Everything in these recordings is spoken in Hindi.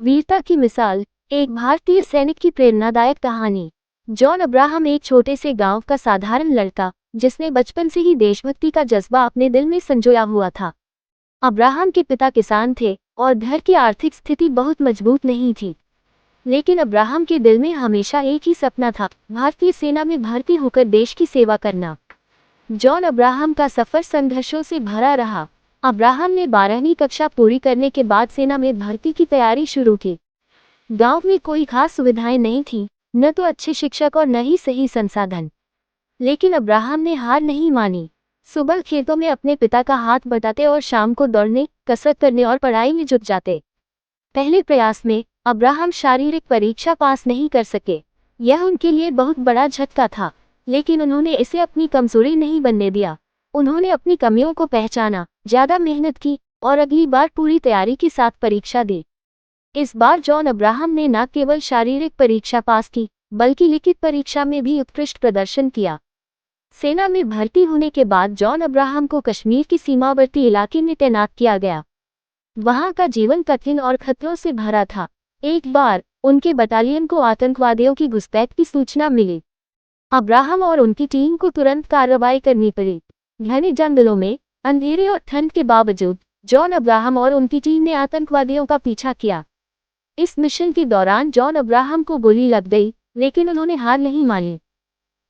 वीरता की मिसाल। एक भारतीय सैनिक की प्रेरणादायक कहानी। जॉन अब्राहम एक छोटे से गांव का साधारण लड़का, जिसने बचपन से ही देशभक्ति का जज्बा अपने दिल में संजोया हुआ था। अब्राहम के पिता किसान थे और घर की आर्थिक स्थिति बहुत मजबूत नहीं थी। लेकिन अब्राहम के दिल में हमेशा एक ही सपना था, भारतीय सेना में भर्ती होकर देश की सेवा करना। जॉन अब्राहम का सफर संघर्षों से भरा रहा। अब्राहम ने 12वीं कक्षा पूरी करने के बाद सेना में भर्ती की तैयारी शुरू की। गांव में कोई खास सुविधाएं नहीं थी, न तो अच्छे शिक्षक और न ही सही संसाधन। लेकिन अब्राहम ने हार नहीं मानी। सुबह खेतों में अपने पिता का हाथ बटाते और शाम को दौड़ने, कसरत करने और पढ़ाई में जुट जाते। पहले प्रयास में अब्राहम शारीरिक परीक्षा पास नहीं कर सके। यह उनके लिए बहुत बड़ा झटका था, लेकिन उन्होंने इसे अपनी कमजोरी नहीं बनने दिया। उन्होंने अपनी कमियों को पहचाना, ज्यादा मेहनत की और अगली बार पूरी तैयारी के साथ परीक्षा दी। इस बार जॉन अब्राहम ने न केवल शारीरिक परीक्षा पास की, बल्कि लिखित परीक्षा में भी उत्कृष्ट प्रदर्शन किया। सेना में भर्ती होने के बाद जॉन अब्राहम को कश्मीर की सीमावर्ती इलाके में तैनात किया गया। वहां का जीवन कठिन और खतरों से भरा था। एक बार उनके बटालियन को आतंकवादियों की घुसपैठ की सूचना मिली। अब्राहम और उनकी टीम को तुरंत कार्रवाई करनी पड़ी। घने जंगलों में, अंधेरे और ठंड के बावजूद जॉन अब्राहम और उनकी टीम ने आतंकवादियों का पीछा किया। इस मिशन के दौरान जॉन अब्राहम को गोली लग गई, लेकिन उन्होंने हार नहीं मानी।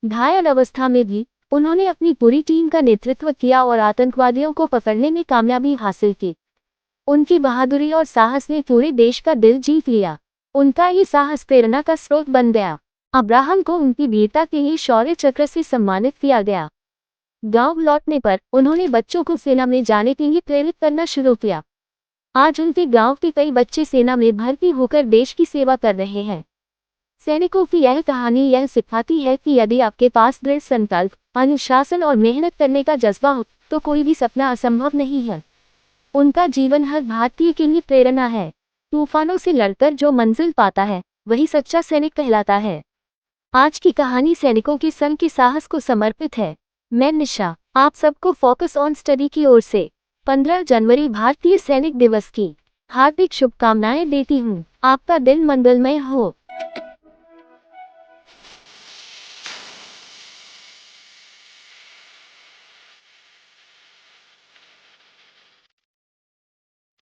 घायल अवस्था में भी उन्होंने अपनी पूरी टीम का नेतृत्व किया और आतंकवादियों को पकड़ने में कामयाबी हासिल की। उनकी बहादुरी और साहस ने पूरे देश का दिल जीत लिया। उनका ये साहस प्रेरणा का स्रोत बन गया। अब्राहम को उनकी वीरता के लिए शौर्य चक्र से सम्मानित किया गया। गांव लौटने पर उन्होंने बच्चों को सेना में जाने के लिए प्रेरित करना शुरू किया। आज उनके गांव के कई बच्चे सेना में भर्ती होकर देश की सेवा कर रहे हैं। सैनिकों की यह कहानी यह सिखाती है कि यदि आपके पास दृढ़ संकल्प, अनुशासन और मेहनत करने का जज्बा हो, तो कोई भी सपना असंभव नहीं है। उनका जीवन हर भारतीय के लिए प्रेरणा है। तूफानों से लड़कर जो मंजिल पाता है, वही सच्चा सैनिक कहलाता है। आज की कहानी सैनिकों के संग के साहस को समर्पित है। मैं निशा, आप सबको फोकस ऑन स्टडी की ओर से 15 जनवरी भारतीय सैनिक दिवस की हार्दिक शुभकामनाएं देती हूँ। आपका दिन मंगलमय हो।